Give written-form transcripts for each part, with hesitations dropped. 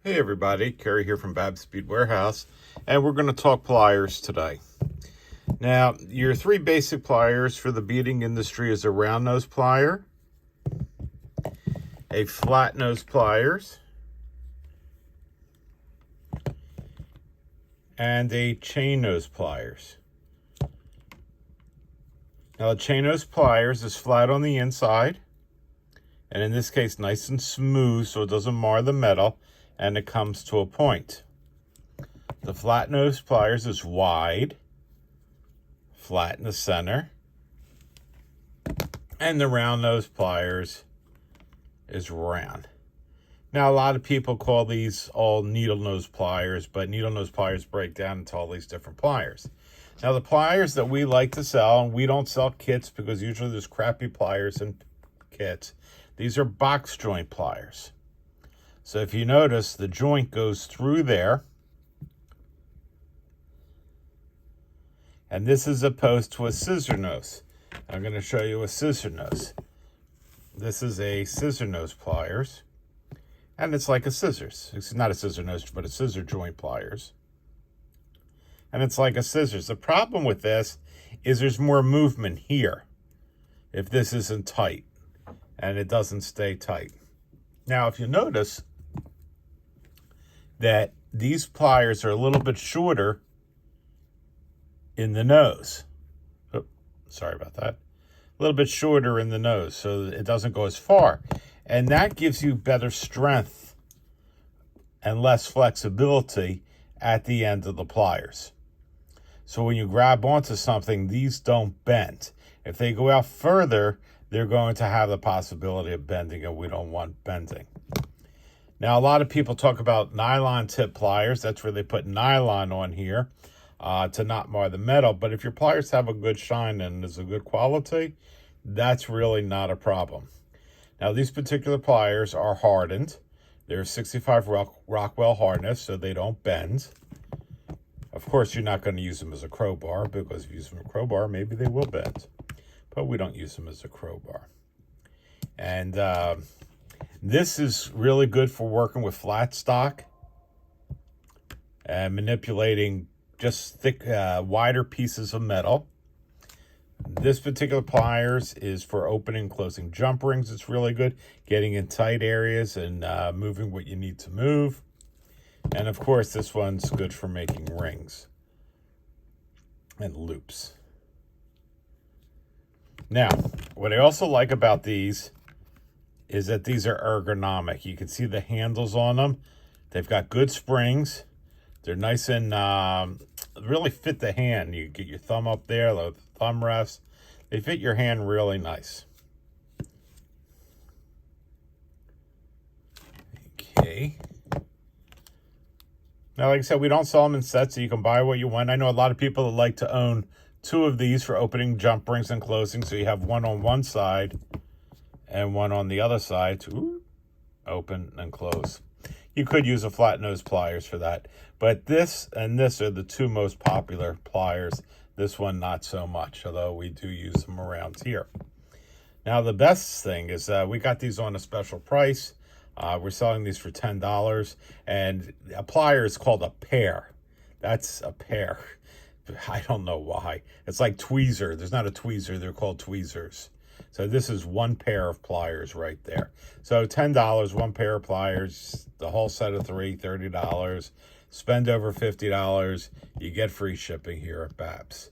Hey everybody, Kerry here from Babs Speed Warehouse, and we're going to talk pliers today. Now, your three basic pliers for the beading industry is a round nose plier, a flat nose pliers, and a chain nose pliers. Now, the chain nose pliers is flat on the inside, and in this case, nice and smooth so it doesn't mar the metal, and it comes to a point. The flat nose pliers is wide, flat in the center, and the round nose pliers is round. Now, a lot of people call these all needle nose pliers, but needle nose pliers break down into all these different pliers. Now, the pliers that we like to sell, and we don't sell kits because usually there's crappy pliers in kits, these are box joint pliers. So if you notice, the joint goes through there. And this is opposed to a scissor nose. I'm going to show you a scissor nose. This is a scissor nose pliers. And it's like a scissors. It's not a scissor nose, but a scissor joint pliers. And it's like a scissors. The problem with this is there's more movement here if this isn't tight. And it doesn't stay tight. Now, if you notice that these pliers are a little bit shorter in the nose. Oh, sorry about that. A little bit shorter in the nose so it doesn't go as far. And that gives you better strength and less flexibility at the end of the pliers. So when you grab onto something, these don't bend. If they go out further, they're going to have the possibility of bending, and we don't want bending. Now, a lot of people talk about nylon tip pliers. That's where they put nylon on here to not mar the metal. But if your pliers have a good shine and is a good quality, that's really not a problem. Now, these particular pliers are hardened. They're 65 Rockwell hardness, so they don't bend. Of course, you're not going to use them as a crowbar, because if you use them as a crowbar, maybe they will bend. But we don't use them as a crowbar. And this is really good for working with flat stock and manipulating just thick, wider pieces of metal. This particular pliers is for opening and closing jump rings. It's really good, getting in tight areas and moving what you need to move. And of course, this one's good for making rings and loops. Now, what I also like about these is that these are ergonomic. You can see the handles on them. They've got good springs. They're nice and really fit the hand. You get your thumb up there, the thumb rest. They fit your hand really nice. Okay. Now, like I said, we don't sell them in sets, so you can buy what you want. I know a lot of people that like to own two of these for opening jump rings and closing. So you have one on one side and one on the other side to open and close. You could use a flat nose pliers for that. But this and this are the two most popular pliers. This one, not so much, although we do use them around here. Now, the best thing is we got these on a special price. We're selling these for $10. And a plier is called a pair. That's a pair. I don't know why. It's like tweezer. There's not a tweezer. They're called tweezers. So this is one pair of pliers right there. So $10, one pair of pliers, the whole set of three, $30. Spend over $50, you get free shipping here at Babs.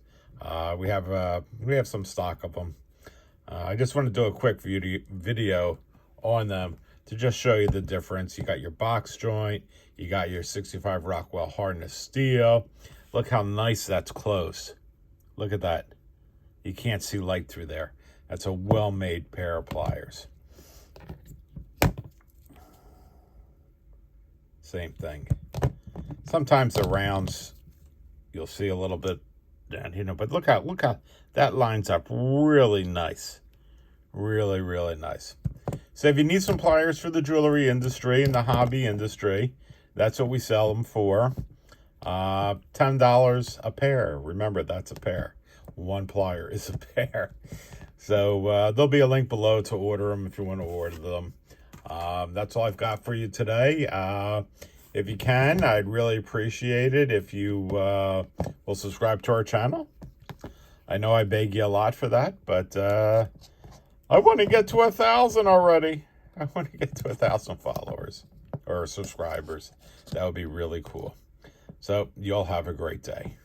We have some stock of them. I just want to do a quick video on them to just show you the difference. You got your box joint, you got your 65 Rockwell hardness steel. Look how nice that's closed. Look at that. You can't see light through there. That's a well-made pair of pliers. Same thing. Sometimes the rounds, you'll see a little bit down here, but look how that lines up really nice. Really, really nice. So if you need some pliers for the jewelry industry and the hobby industry, that's what we sell them for. $10 a pair. Remember, that's a pair. One plier is a pair. So there'll be a link below to order them if you want to order them. That's all I've got for you today. If you can, I'd really appreciate it if you will subscribe to our channel. I know I beg you a lot for that, but I want to get to 1,000 already. I want to get to 1,000 followers or subscribers. That would be really cool. So you all have a great day.